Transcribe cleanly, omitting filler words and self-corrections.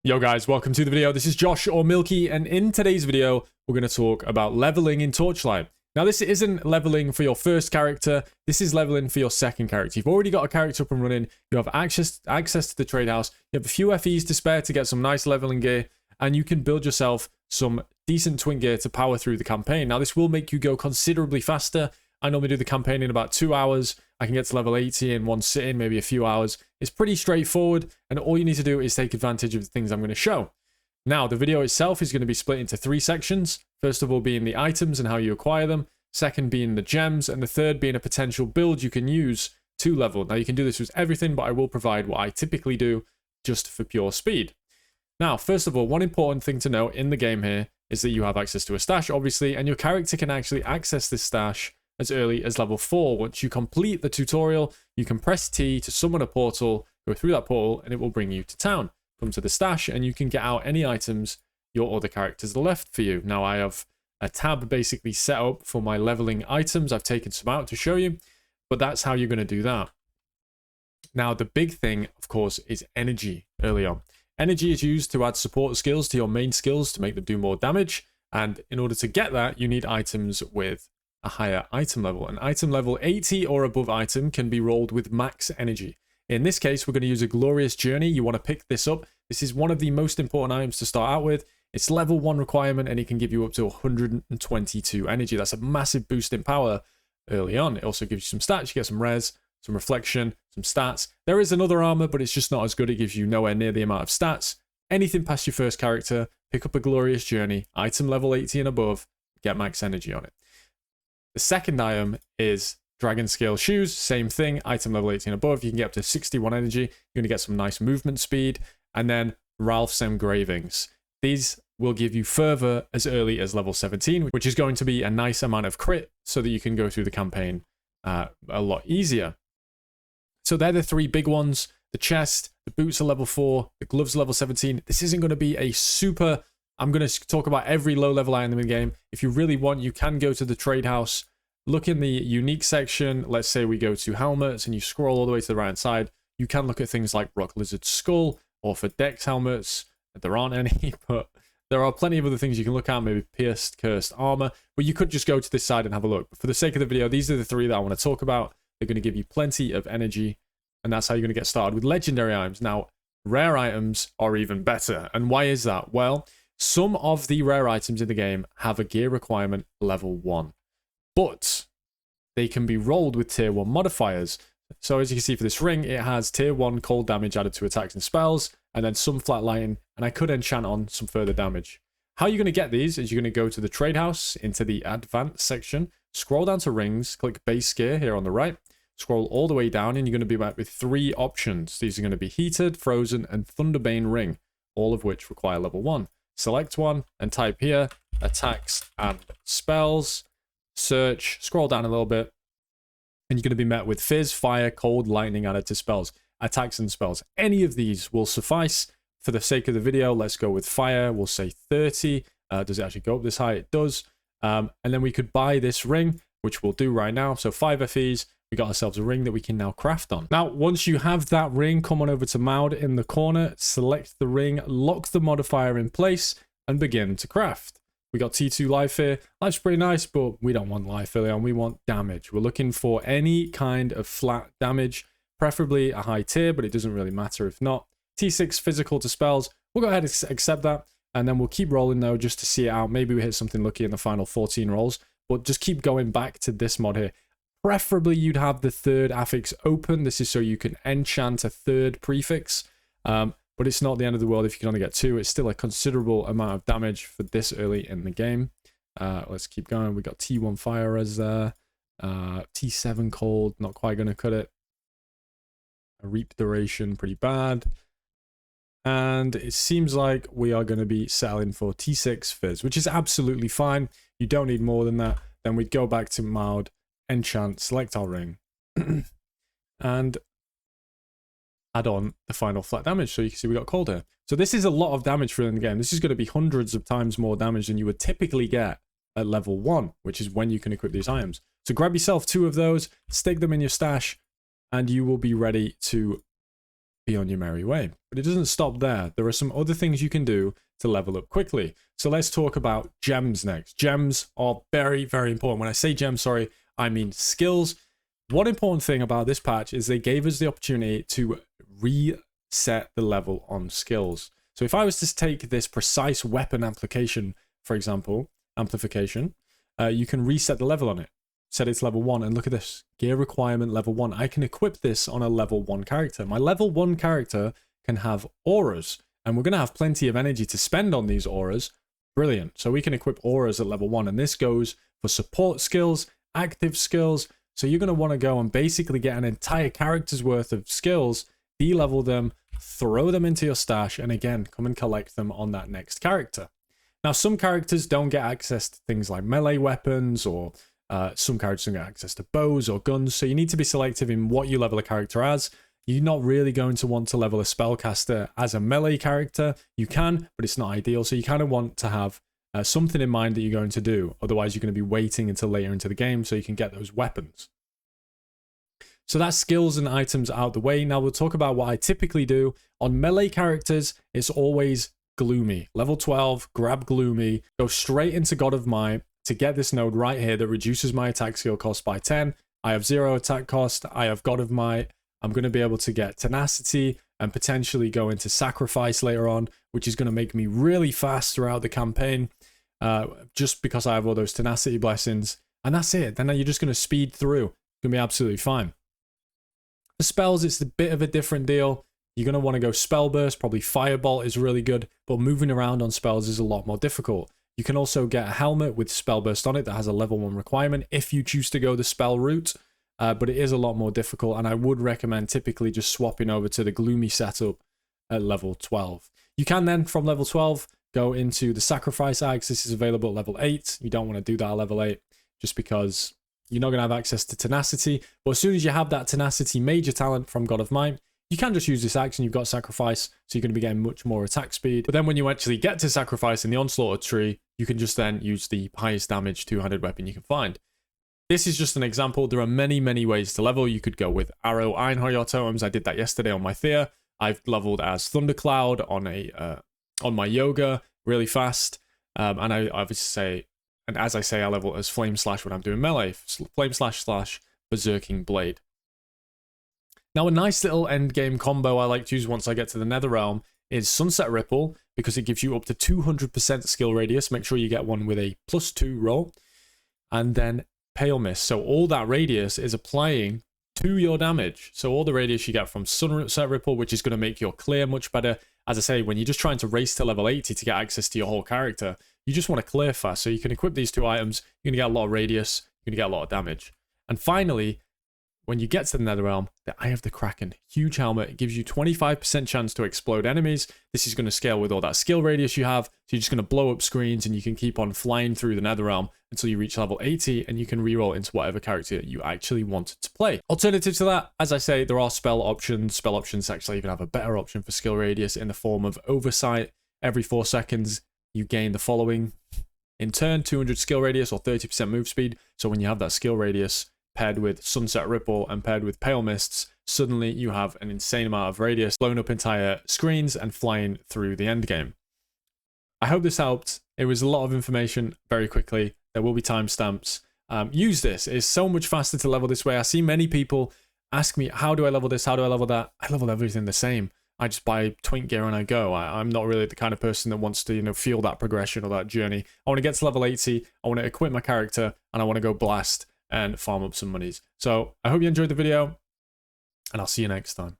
Yo guys, welcome to the video. This is Josh or Milky, and in today's video, we're going to talk about leveling in Torchlight. Now, this isn't leveling for your first character. This is leveling for your second character. You've already got a character up and running. You have access to the trade house. You have a few FEs to spare to get some nice leveling gear, and you can build yourself some decent twin gear to power through the campaign. Now, this will make you go considerably faster. I normally do the campaign in about 2 hours. I can get to level 80 in one sitting, maybe a few hours. It's pretty straightforward, and all you need to do is take advantage of the things I'm going to show. Now, the video itself is going to be split into 3 sections. First of all being the items and how you acquire them. Second being the gems, and the third being a potential build you can use to level. Now, you can do this with everything, but I will provide what I typically do just for pure speed. Now, first of all, one important thing to note in the game here is that you have access to a stash, obviously, and your character can actually access this stash as early as level 4. Once you complete the tutorial, you can press T to summon a portal, go through that portal, and it will bring you to town. Come to the stash, and you can get out any items your other characters left for you. Now, I have a tab basically set up for my leveling items. I've taken some out to show you, but that's how you're going to do that. Now, the big thing, of course, is energy early on. Energy is used to add support skills to your main skills to make them do more damage, and in order to get that, you need items with a higher item level. An item level 80 or above item can be rolled with max energy. In this case, we're going to use a Glorious Journey. You want to pick this up. This is one of the most important items to start out with. It's level 1 requirement, and it can give you up to 122 energy. That's a massive boost in power early on. It also gives you some stats. You get some res, some reflection, some stats. There is another armor, but it's just not as good. It gives you nowhere near the amount of stats. Anything past your first character, pick up a Glorious Journey, item level 80 and above, get max energy on it. The second item is Dragon Scale Shoes. Same thing, item level 18 above. You can get up to 61 energy. You're going to get some nice movement speed. And then Ralph's Engravings. These will give you further as early as level 17, which is going to be a nice amount of crit so that you can go through the campaign a lot easier. So they're the 3 big ones. The chest, the boots are level 4, the gloves are level 17. This isn't going to be a super... I'm going to talk about every low-level item in the game. If you really want, you can go to the trade house, look in the unique section. Let's say we go to helmets, and you scroll all the way to the right-hand side. You can look at things like Rock Lizard Skull, or for Dex helmets. There aren't any, but there are plenty of other things you can look at, maybe Pierced, Cursed Armor. But you could just go to this side and have a look. But for the sake of the video, these are the 3 that I want to talk about. They're going to give you plenty of energy, and that's how you're going to get started with legendary items. Now, rare items are even better. And why is that? Well, some of the rare items in the game have a gear requirement level 1, but they can be rolled with tier 1 modifiers. So as you can see for this ring, it has tier 1 cold damage added to attacks and spells, and then some flat lighting, and I could enchant on some further damage. How you're going to get these is you're going to go to the trade house, into the advanced section, scroll down to rings, click base gear here on the right, scroll all the way down, and you're going to be met with 3 options. These are going to be heated, frozen, and Thunderbane ring, all of which require level 1. Select one and type here, attacks and spells, search, scroll down a little bit, and you're going to be met with fizz, fire, cold, lightning added to spells, attacks and spells. Any of these will suffice. For the sake of the video, let's go with fire. We'll say 30. Does it actually go up this high? It does. And then we could buy this ring, which we'll do right now. So 5 FEs. We got ourselves a ring that we can now craft on. Now, once you have that ring, come on over to Maud in the corner, select the ring, lock the modifier in place, and begin to craft. We got T2 life here. Life's pretty nice, but we don't want life early on. We want damage. We're looking for any kind of flat damage, preferably a high tier, but it doesn't really matter if not. T6 physical to spells. We'll go ahead and accept that, and then we'll keep rolling though just to see it out. Maybe we hit something lucky in the final 14 rolls, but just keep going back to this mod here. Preferably, you'd have the 3rd affix open. This is so you can enchant a 3rd prefix, but it's not the end of the world if you can only get 2. It's still a considerable amount of damage for this early in the game. Let's keep going. We got T1 fire as there, T7 cold, not quite going to cut it. A reap duration, pretty bad. And it seems like we are going to be settling for T6 fizz, which is absolutely fine. You don't need more than that. Then we'd go back to Maud, enchant, select our ring, and add on the final flat damage. So you can see we got cold here. So this is a lot of damage for the game. This is going to be hundreds of times more damage than you would typically get at level 1, which is when you can equip these items. So grab yourself 2 of those, stick them in your stash, and you will be ready to be on your merry way. But it doesn't stop there. There are some other things you can do to level up quickly. So let's talk about gems next. Gems are very, very important. When I say gems, sorry, I mean skills. One important thing about this patch is they gave us the opportunity to reset the level on skills. So if I was to take this precise weapon application, for example, amplification, you can reset the level on it. Set it to level 1, and look at this. Gear requirement level 1. I can equip this on a level 1 character. My level 1 character can have auras, and we're going to have plenty of energy to spend on these auras. Brilliant. So we can equip auras at level 1, and this goes for support skills, active skills. So you're going to want to go and basically get an entire character's worth of skills, de-level them, throw them into your stash, and again, come and collect them on that next character. Now, some characters don't get access to things like melee weapons, or some characters don't get access to bows or guns, so you need to be selective in what you level a character as. You're not really going to want to level a spellcaster as a melee character. You can, but it's not ideal, so you kind of want to have something in mind that you're going to do. Otherwise, you're going to be waiting until later into the game so you can get those weapons. So that's skills and items out the way. Now we'll talk about what I typically do. On melee characters, it's always Gloomy. Level 12, grab Gloomy, go straight into God of Might to get this node right here that reduces my attack skill cost by 10. I have 0 attack cost. I have God of Might. I'm going to be able to get Tenacity and potentially go into Sacrifice later on, which is going to make me really fast throughout the campaign, just because I have all those Tenacity blessings. And that's it. Then you're just going to speed through. It's going to be absolutely fine. For spells, it's a bit of a different deal. You're going to want to go Spell Burst. Probably Firebolt is really good, but moving around on spells is a lot more difficult. You can also get a helmet with Spell Burst on it that has a level 1 requirement if you choose to go the spell route, but it is a lot more difficult, and I would recommend typically just swapping over to the Gloomy setup at level 12. You can then, from level 12, go into the Sacrifice Axe. This is available at level 8. You don't want to do that at level 8, just because you're not going to have access to Tenacity, but as soon as you have that Tenacity major talent from God of Might, you can just use this axe and you've got Sacrifice, so you're going to be getting much more attack speed. But then when you actually get to Sacrifice in the Onslaught tree, you can just then use the highest damage two-handed weapon you can find. This is just an example. There are many, many ways to level. You could go with Arrow Ironheart totems. I did that yesterday on my Thea. I've leveled as Thundercloud on my Yoga really fast. And I obviously say, and as I say, I level as Flame Slash when I'm doing melee. Flame Slash / Berserking Blade. Now, a nice little end game combo I like to use once I get to the Netherrealm is Sunset Ripple, because it gives you up to 200% skill radius. Make sure you get one with a +2 roll. And then Pale Mist. So all that radius is applying to your damage. So all the radius you get from Sunset Ripple, which is going to make your clear much better. As I say, when you're just trying to race to level 80 to get access to your whole character, you just want to clear fast. So you can equip these two items. You're going to get a lot of radius. You're going to get a lot of damage. And finally, when you get to the Netherrealm, the Eye of the Kraken, huge helmet. It gives you 25% chance to explode enemies. This is going to scale with all that skill radius you have. So you're just going to blow up screens and you can keep on flying through the Netherrealm until you reach level 80 and you can reroll into whatever character you actually wanted to play. Alternative to that, as I say, there are spell options. Spell options actually even have a better option for skill radius in the form of Oversight. Every 4 seconds, you gain the following. In turn, 200 skill radius or 30% move speed. So when you have that skill radius, paired with Sunset Ripple and paired with Pale Mists, suddenly you have an insane amount of radius, blowing up entire screens and flying through the endgame. I hope this helped. It was a lot of information very quickly. There will be timestamps. Use this. It's so much faster to level this way. I see many people ask me, how do I level this? How do I level that? I level everything the same. I just buy twink gear and I go. I'm not really the kind of person that wants to, feel that progression or that journey. I want to get to level 80. I want to equip my character and I want to go blast and farm up some monies. So I hope you enjoyed the video and I'll see you next time.